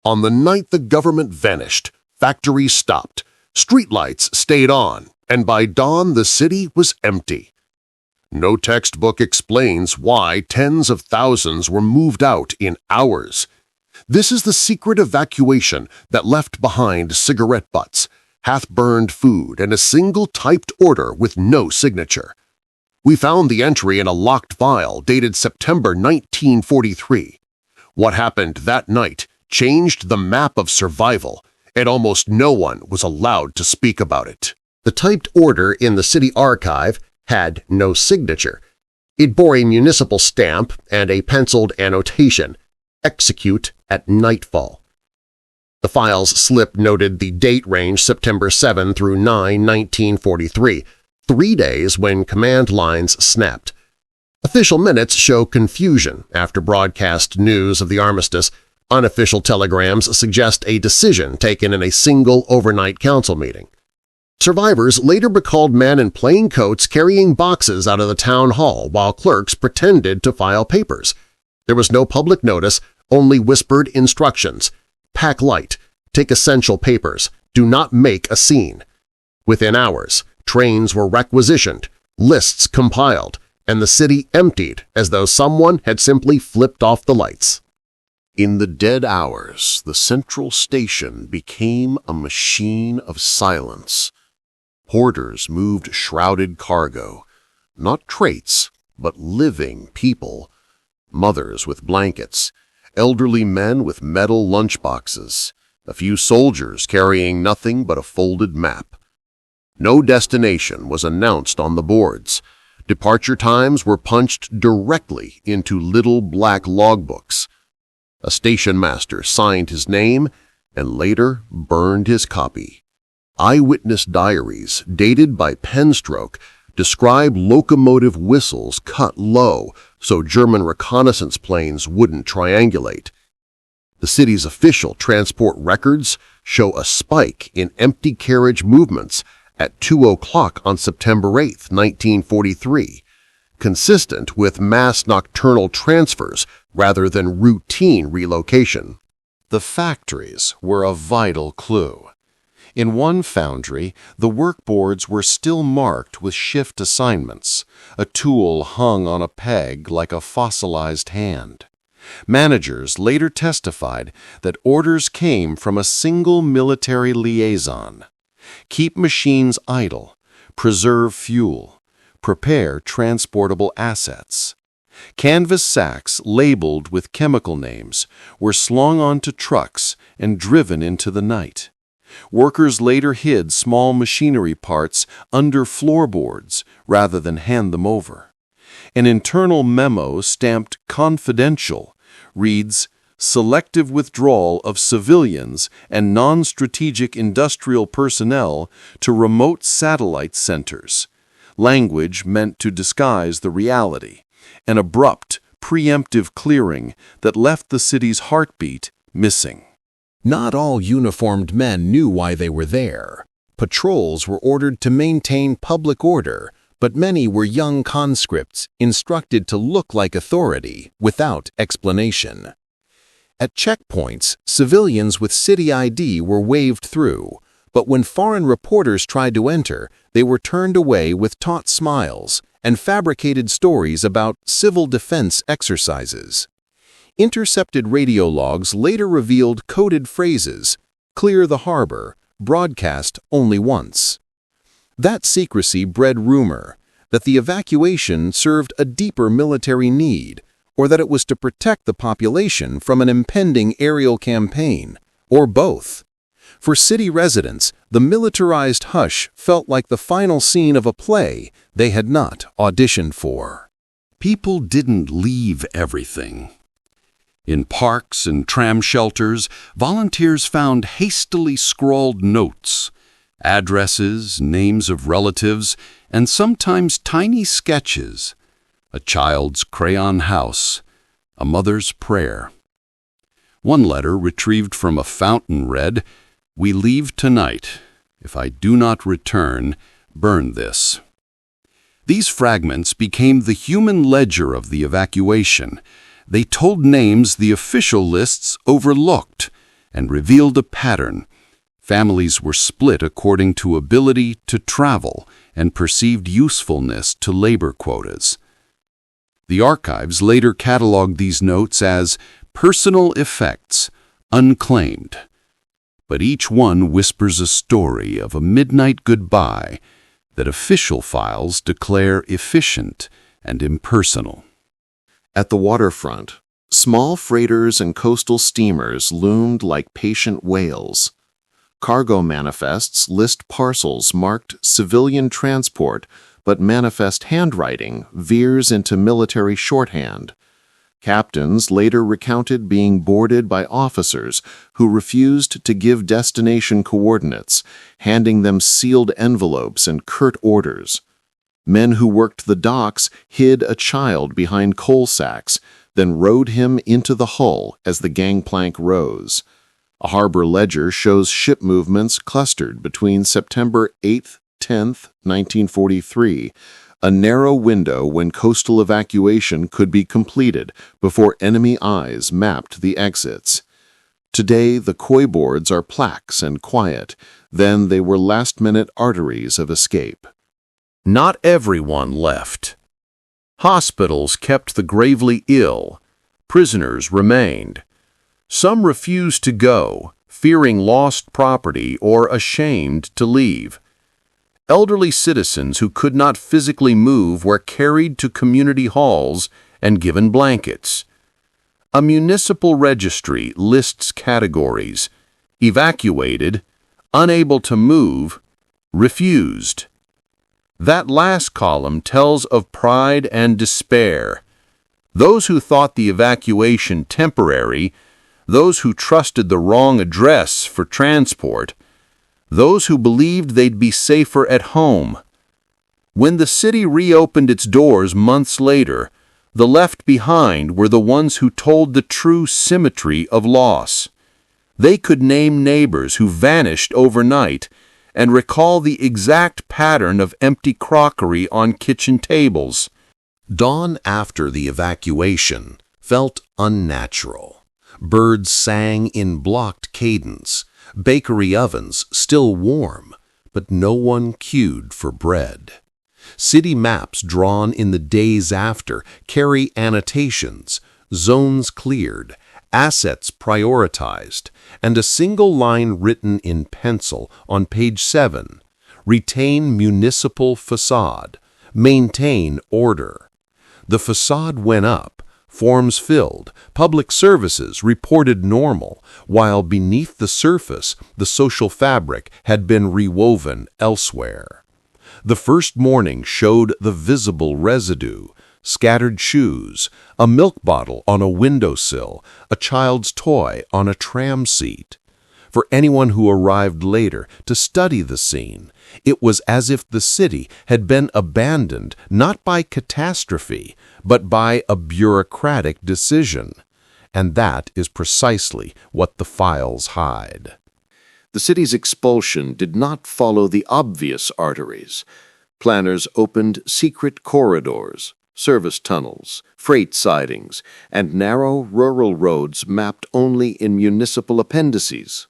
On the night the government vanished, factories stopped, streetlights stayed on, and by dawn the city was empty. No textbook explains why tens of thousands were moved out in hours. This is the secret evacuation that left behind cigarette butts, half-burned food, and a single typed order with no signature. We found the entry in a locked file dated September 1943. What happened that night changed the map of survival, and almost no one was allowed to speak about it. The typed order in the city archive had no signature. It bore a municipal stamp and a penciled annotation, "Execute at nightfall." The file's slip noted the date range September 7 through 9, 1943, 3 days when command lines snapped. Official minutes show confusion after broadcast news of the armistice. Unofficial telegrams suggest a decision taken in a single overnight council meeting. Survivors later recalled men in plain coats carrying boxes out of the town hall while clerks pretended to file papers. There was no public notice, only whispered instructions. Pack light, take essential papers, do not make a scene. Within hours, trains were requisitioned, lists compiled, and the city emptied as though someone had simply flipped off the lights. In the dead hours, the central station became a machine of silence. Porters moved shrouded cargo, not traits, but living people. Mothers with blankets, elderly men with metal lunchboxes, a few soldiers carrying nothing but a folded map. No destination was announced on the boards. Departure times were punched directly into little black logbooks. A station master signed his name and later burned his copy. Eyewitness diaries, dated by penstroke, describe locomotive whistles cut low so German reconnaissance planes wouldn't triangulate. The city's official transport records show a spike in empty carriage movements at 2 o'clock on September 8, 1943, consistent with mass nocturnal transfers rather than routine relocation. The factories were a vital clue. In one foundry, the workboards were still marked with shift assignments, a tool hung on a peg like a fossilized hand. Managers later testified that orders came from a single military liaison: keep machines idle, preserve fuel, prepare transportable assets. Canvas sacks labeled with chemical names were slung onto trucks and driven into the night. Workers later hid small machinery parts under floorboards rather than hand them over. An internal memo stamped "Confidential" reads, "Selective withdrawal of civilians and non-strategic industrial personnel to remote satellite centers," language meant to disguise the reality, an abrupt, preemptive clearing that left the city's heartbeat missing. Not all uniformed men knew why they were there. Patrols were ordered to maintain public order, but many were young conscripts instructed to look like authority without explanation. At checkpoints, civilians with city ID were waved through, but when foreign reporters tried to enter, they were turned away with taut smiles and fabricated stories about civil defense exercises. Intercepted radio logs later revealed coded phrases, "clear the harbor," broadcast only once. That secrecy bred rumor that the evacuation served a deeper military need, or that it was to protect the population from an impending aerial campaign, or both. For city residents, the militarized hush felt like the final scene of a play they had not auditioned for. People didn't leave everything. In parks and tram shelters, volunteers found hastily scrawled notes, addresses, names of relatives, and sometimes tiny sketches: a child's crayon house, a mother's prayer. One letter retrieved from a fountain read, "We leave tonight. If I do not return, burn this." These fragments became the human ledger of the evacuation. They told names the official lists overlooked and revealed a pattern. Families were split according to ability to travel and perceived usefulness to labor quotas. The archives later cataloged these notes as personal effects, unclaimed. But each one whispers a story of a midnight goodbye that official files declare efficient and impersonal. At the waterfront, small freighters and coastal steamers loomed like patient whales. Cargo manifests list parcels marked civilian transport, but manifest handwriting veers into military shorthand. Captains later recounted being boarded by officers who refused to give destination coordinates, handing them sealed envelopes and curt orders. Men who worked the docks hid a child behind coal sacks, then rowed him into the hull as the gangplank rose. A harbor ledger shows ship movements clustered between September 8th-10th, 1943, a narrow window when coastal evacuation could be completed before enemy eyes mapped the exits. Today, the koi boards are plaques and quiet. Then they were last-minute arteries of escape. Not everyone left. Hospitals kept the gravely ill. Prisoners remained. Some refused to go, fearing lost property or ashamed to leave. Elderly citizens who could not physically move were carried to community halls and given blankets. A municipal registry lists categories: evacuated, unable to move, refused. That last column tells of pride and despair. Those who thought the evacuation temporary, those who trusted the wrong address for transport, those who believed they'd be safer at home. When the city reopened its doors months later, the left behind were the ones who told the true symmetry of loss. They could name neighbors who vanished overnight and recall the exact pattern of empty crockery on kitchen tables. Dawn after the evacuation felt unnatural. Birds sang in blocked cadence, bakery ovens still warm, but no one queued for bread. City maps drawn in the days after carry annotations, zones cleared, assets prioritized, and a single line written in pencil on page 7, retain municipal facade, maintain order. The facade went up, forms filled, public services reported normal, while beneath the surface the social fabric had been rewoven elsewhere. The first morning showed the visible residue: scattered shoes, a milk bottle on a windowsill, a child's toy on a tram seat. For anyone who arrived later to study the scene, it was as if the city had been abandoned not by catastrophe, but by a bureaucratic decision. And that is precisely what the files hide. The city's expulsion did not follow the obvious arteries. Planners opened secret corridors, service tunnels, freight sidings, and narrow rural roads mapped only in municipal appendices.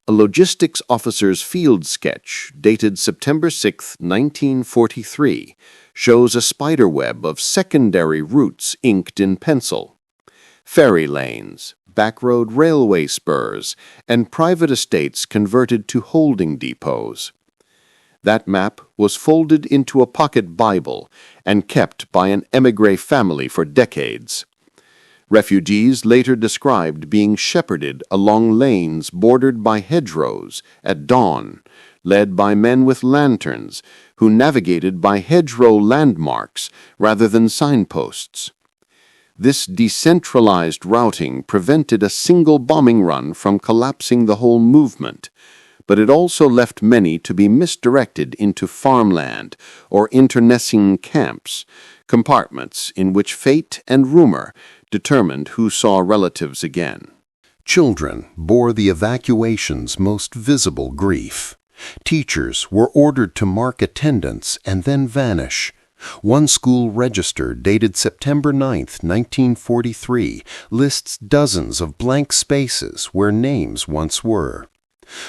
A logistics officer's field sketch, dated September 6, 1943, shows a spiderweb of secondary routes inked in pencil. Ferry lanes, backroad railway spurs, and private estates converted to holding depots. That map was folded into a pocket Bible and kept by an émigré family for decades. Refugees later described being shepherded along lanes bordered by hedgerows at dawn, led by men with lanterns who navigated by hedgerow landmarks rather than signposts. This decentralized routing prevented a single bombing run from collapsing the whole movement, but it also left many to be misdirected into farmland or internecine camps, compartments in which fate and rumor determined who saw relatives again. Children bore the evacuation's most visible grief. Teachers were ordered to mark attendance and then vanish, One school register dated September 9, 1943, lists dozens of blank spaces where names once were.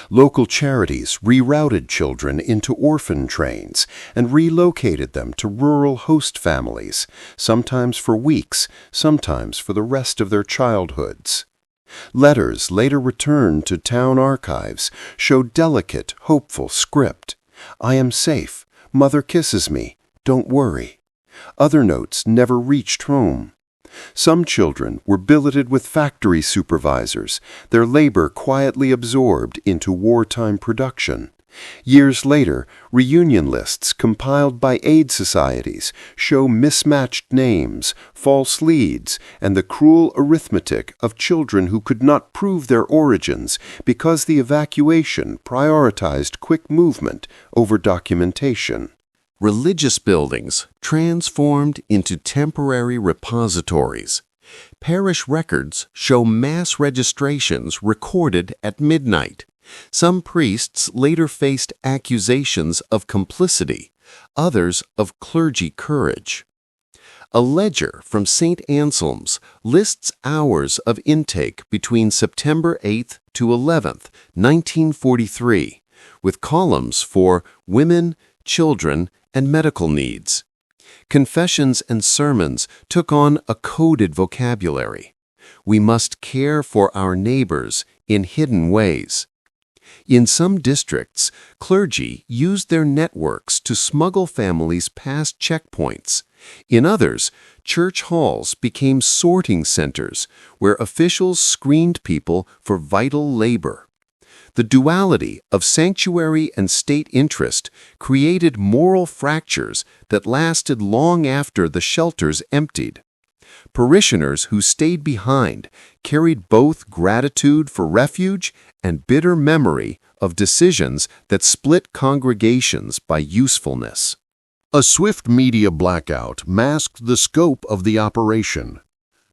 Local charities rerouted children into orphan trains and relocated them to rural host families, sometimes for weeks, sometimes for the rest of their childhoods. Letters later returned to town archives show delicate, hopeful script. "I am safe. Mother kisses me. Don't worry." Other notes never reached home. Some children were billeted with factory supervisors, their labor quietly absorbed into wartime production. Years later, reunion lists compiled by aid societies show mismatched names, false leads, and the cruel arithmetic of children who could not prove their origins because the evacuation prioritized quick movement over documentation. Religious buildings transformed into temporary repositories. Parish records show mass registrations recorded at midnight. Some priests later faced accusations of complicity, others of clergy courage. A ledger from St. Anselm's lists hours of intake between September 8th to 11th, 1943, with columns for women, children, and medical needs. Confessions and sermons took on a coded vocabulary. We must care for our neighbors in hidden ways. In some districts, clergy used their networks to smuggle families past checkpoints. In others, church halls became sorting centers where officials screened people for vital labor. The duality of sanctuary and state interest created moral fractures that lasted long after the shelters emptied. Parishioners who stayed behind carried both gratitude for refuge and bitter memory of decisions that split congregations by usefulness. A swift media blackout masked the scope of the operation.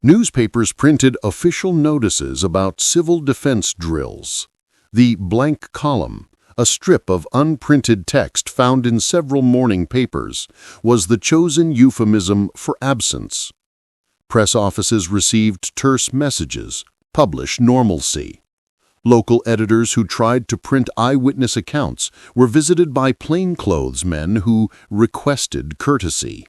Newspapers printed official notices about civil defense drills. The blank column, a strip of unprinted text found in several morning papers, was the chosen euphemism for absence. Press offices received terse messages, publish normalcy. Local editors who tried to print eyewitness accounts were visited by plainclothes men who requested courtesy.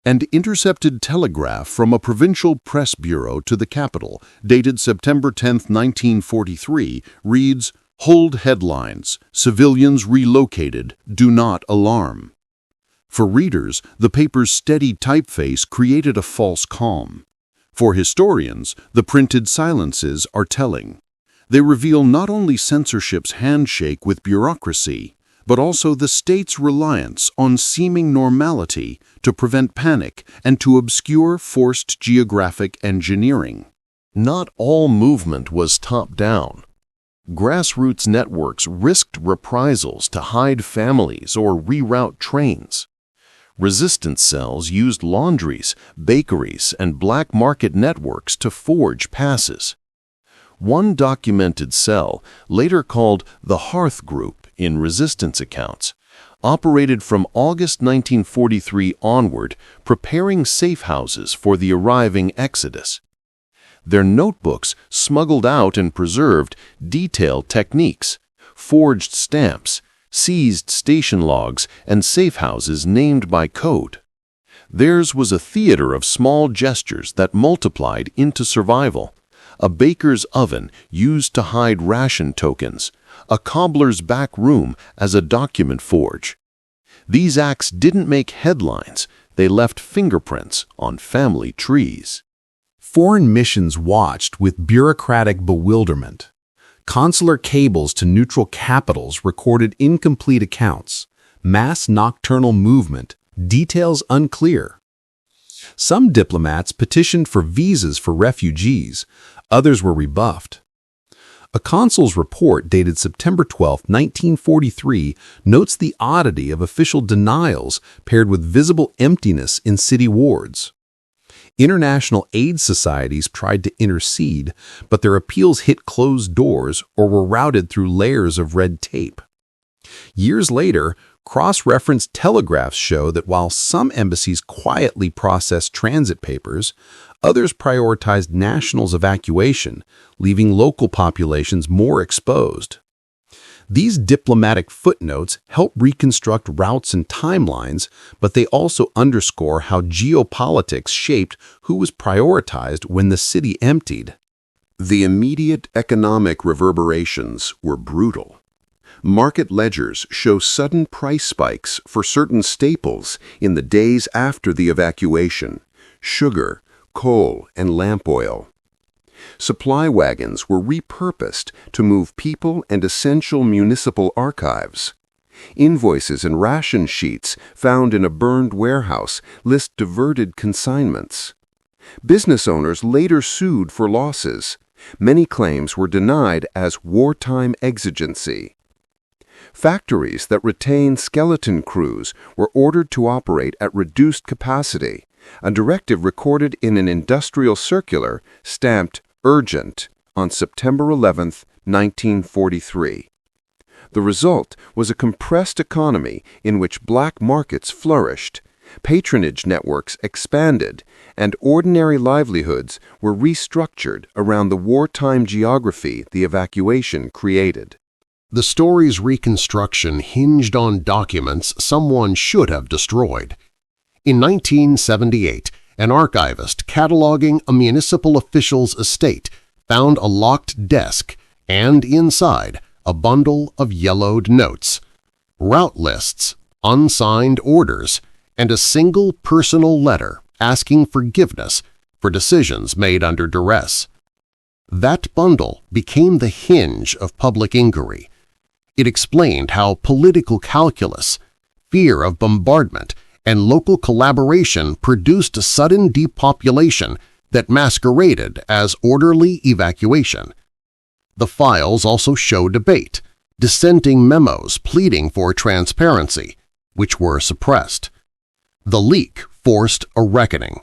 An intercepted telegraph from a provincial press bureau to the capital, dated September 10, 1943, reads, "Hold headlines. Civilians relocated. Do not alarm." For readers, the paper's steady typeface created a false calm. For historians, the printed silences are telling. They reveal not only censorship's handshake with bureaucracy, but also the state's reliance on seeming normality to prevent panic and to obscure forced geographic engineering. Not all movement was top-down. Grassroots networks risked reprisals to hide families or reroute trains. Resistance cells used laundries, bakeries, and black market networks to forge passes. One documented cell, later called the Hearth Group in resistance accounts, operated from August 1943 onward, preparing safe houses for the arriving exodus. Their notebooks, smuggled out and preserved, detailed techniques, forged stamps, seized station logs, and safe houses named by code. Theirs was a theater of small gestures that multiplied into survival. A baker's oven used to hide ration tokens, a cobbler's back room as a document forge. These acts didn't make headlines, they left fingerprints on family trees. Foreign missions watched with bureaucratic bewilderment. Consular cables to neutral capitals recorded incomplete accounts. Mass nocturnal movement, details unclear. Some diplomats petitioned for visas for refugees. Others were rebuffed. A consul's report dated September 12, 1943, notes the oddity of official denials paired with visible emptiness in city wards. International aid societies tried to intercede, but their appeals hit closed doors or were routed through layers of red tape. Years later, Cross-reference telegraphs show that while some embassies quietly processed transit papers, others prioritized nationals' evacuation, leaving local populations more exposed. These diplomatic footnotes help reconstruct routes and timelines, but they also underscore how geopolitics shaped who was prioritized when the city emptied. The immediate economic reverberations were brutal. Market ledgers show sudden price spikes for certain staples in the days after the evacuation: sugar, coal, and lamp oil. Supply wagons were repurposed to move people and essential municipal archives. Invoices and ration sheets found in a burned warehouse list diverted consignments. Business owners later sued for losses. Many claims were denied as wartime exigency. Factories that retained skeleton crews were ordered to operate at reduced capacity, a directive recorded in an industrial circular stamped "Urgent" on September 11, 1943. The result was a compressed economy in which black markets flourished, patronage networks expanded, and ordinary livelihoods were restructured around the wartime geography the evacuation created. The story's reconstruction hinged on documents someone should have destroyed. In 1978, an archivist cataloging a municipal official's estate found a locked desk and, inside, a bundle of yellowed notes, route lists, unsigned orders, and a single personal letter asking forgiveness for decisions made under duress. That bundle became the hinge of public inquiry. It explained how political calculus, fear of bombardment, and local collaboration produced a sudden depopulation that masqueraded as orderly evacuation. The files also show debate, dissenting memos pleading for transparency, which were suppressed. The leak forced a reckoning.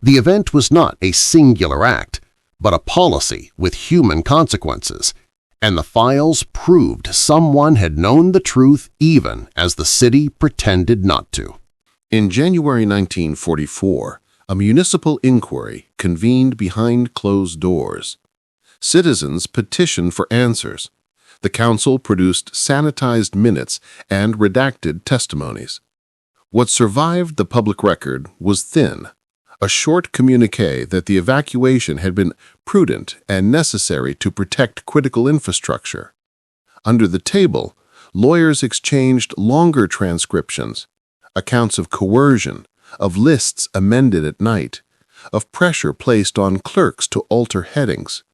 The event was not a singular act, but a policy with human consequences, and the files proved someone had known the truth even as the city pretended not to. In January 1944, a municipal inquiry convened behind closed doors. Citizens petitioned for answers. The council produced sanitized minutes and redacted testimonies. What survived the public record was thin, a short communiqué that the evacuation had been prudent and necessary to protect critical infrastructure. Under the table, lawyers exchanged longer transcriptions, accounts of coercion, of lists amended at night, of pressure placed on clerks to alter headings.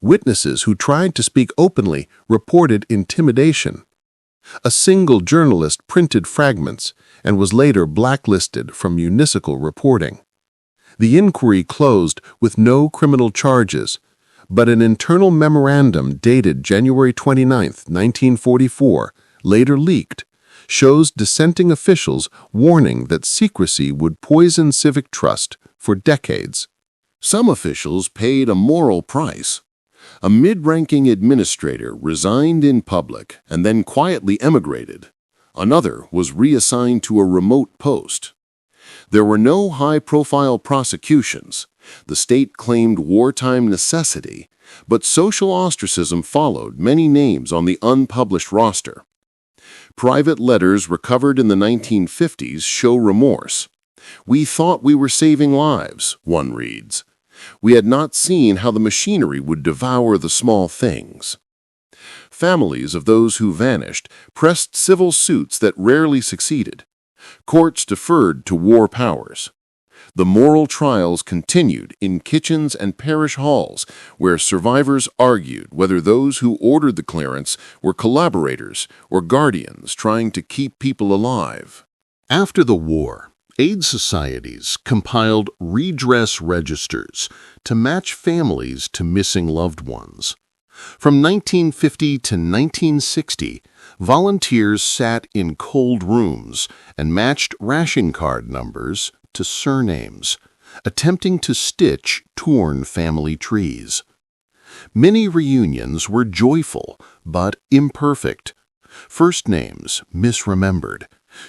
Witnesses who tried to speak openly reported intimidation. A single journalist printed fragments and was later blacklisted from municipal reporting. The inquiry closed with no criminal charges, but an internal memorandum dated January 29, 1944, later leaked, shows dissenting officials warning that secrecy would poison civic trust for decades. Some officials paid a moral price. A mid-ranking administrator resigned in public and then quietly emigrated. Another was reassigned to a remote post. There were no high-profile prosecutions. The state claimed wartime necessity, but social ostracism followed many names on the unpublished roster. Private letters recovered in the 1950s show remorse. "We thought we were saving lives," one reads. "We had not seen how the machinery would devour the small things." Families of those who vanished pressed civil suits that rarely succeeded. Courts deferred to war powers. The moral trials continued in kitchens and parish halls, where survivors argued whether those who ordered the clearance were collaborators or guardians trying to keep people alive. After the war, aid societies compiled redress registers to match families to missing loved ones. From 1950 to 1960, volunteers sat in cold rooms and matched ration card numbers to surnames, attempting to stitch torn family trees. Many reunions were joyful but imperfect. First names misremembered.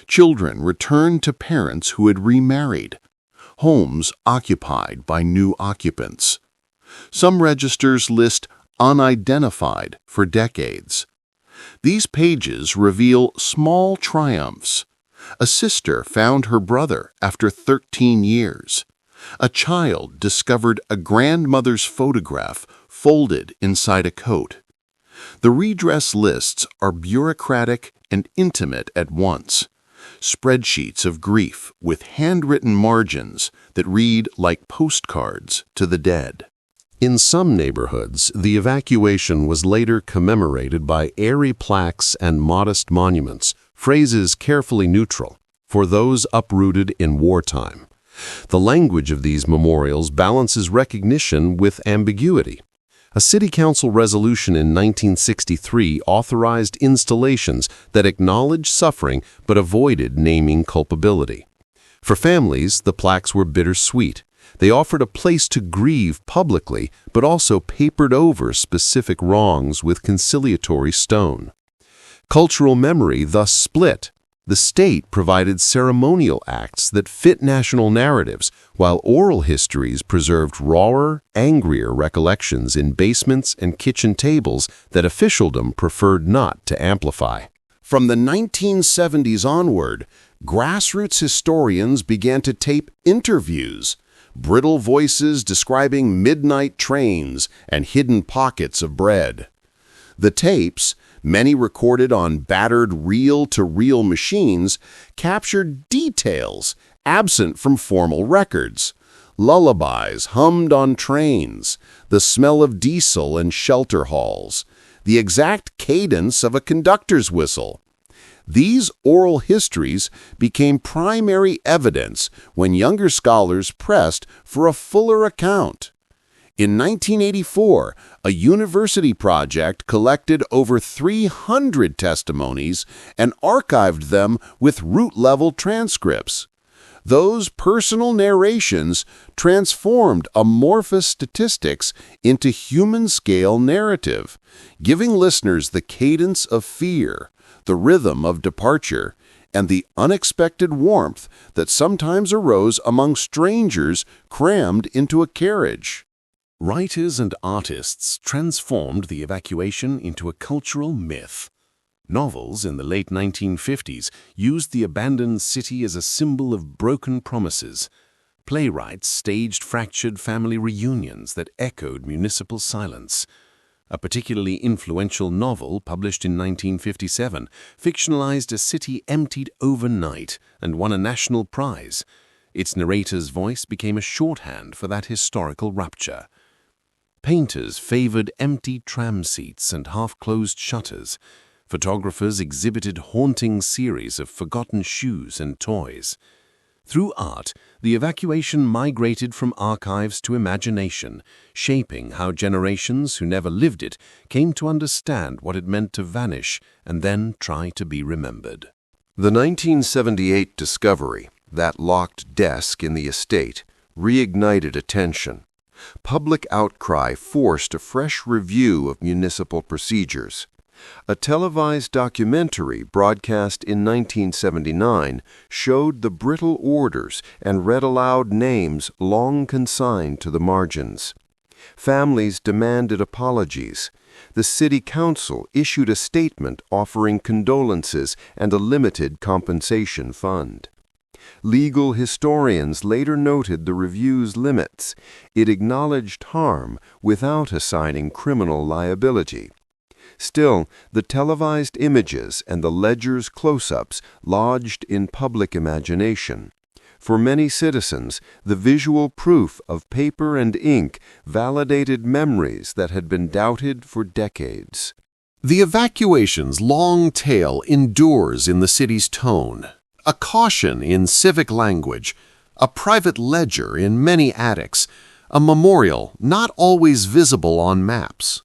Children returned to parents who had remarried. Homes occupied by new occupants. Some registers list unidentified for decades. These pages reveal small triumphs. A sister found her brother after 13 years. A child discovered a grandmother's photograph folded inside a coat. The redress lists are bureaucratic and intimate at once. Spreadsheets of grief with handwritten margins that read like postcards to the dead. In some neighborhoods, the evacuation was later commemorated by airy plaques and modest monuments, phrases carefully neutral, for those uprooted in wartime. The language of these memorials balances recognition with ambiguity. A city council resolution in 1963 authorized installations that acknowledged suffering but avoided naming culpability. For families, the plaques were bittersweet. They offered a place to grieve publicly, but also papered over specific wrongs with conciliatory stone. Cultural memory thus split. The state provided ceremonial acts that fit national narratives, while oral histories preserved rawer, angrier recollections in basements and kitchen tables that officialdom preferred not to amplify. From the 1970s onward, grassroots historians began to tape interviews, brittle voices describing midnight trains and hidden pockets of bread. The tapes, many recorded on battered reel-to-reel machines, captured details absent from formal records. Lullabies hummed on trains, the smell of diesel in shelter halls, the exact cadence of a conductor's whistle. These oral histories became primary evidence when younger scholars pressed for a fuller account. In 1984, a university project collected over 300 testimonies and archived them with root-level transcripts. Those personal narrations transformed amorphous statistics into human-scale narrative, giving listeners the cadence of fear, the rhythm of departure, and the unexpected warmth that sometimes arose among strangers crammed into a carriage. Writers and artists transformed the evacuation into a cultural myth. Novels in the late 1950s used the abandoned city as a symbol of broken promises. Playwrights staged fractured family reunions that echoed municipal silence. A particularly influential novel published in 1957 fictionalized a city emptied overnight and won a national prize. Its narrator's voice became a shorthand for that historical rupture. Painters favored empty tram seats and half-closed shutters. Photographers exhibited haunting series of forgotten shoes and toys. Through art, the evacuation migrated from archives to imagination, shaping how generations who never lived it came to understand what it meant to vanish and then try to be remembered. The 1978 discovery, that locked desk in the estate, reignited attention. Public outcry forced a fresh review of municipal procedures. A televised documentary broadcast in 1979 showed the brittle orders and read aloud names long consigned to the margins. Families demanded apologies. The city council issued a statement offering condolences and a limited compensation fund. Legal historians later noted the review's limits. It acknowledged harm without assigning criminal liability. Still, the televised images and the ledger's close-ups lodged in public imagination. For many citizens, the visual proof of paper and ink validated memories that had been doubted for decades. The evacuation's long tale endures in the city's tone. A caution in civic language, a private ledger in many attics, a memorial not always visible on maps.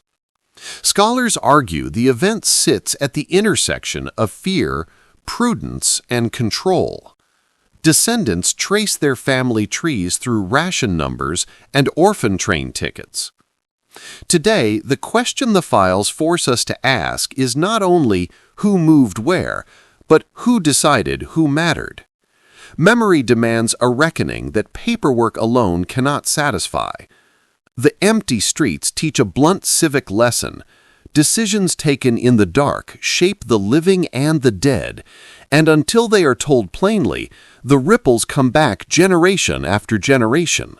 Scholars argue the event sits at the intersection of fear, prudence, and control. Descendants trace their family trees through ration numbers and orphan train tickets. Today, the question the files force us to ask is not only who moved where, but who decided who mattered. Memory demands a reckoning that paperwork alone cannot satisfy. The empty streets teach a blunt civic lesson. Decisions taken in the dark shape the living and the dead, and until they are told plainly, the ripples come back generation after generation.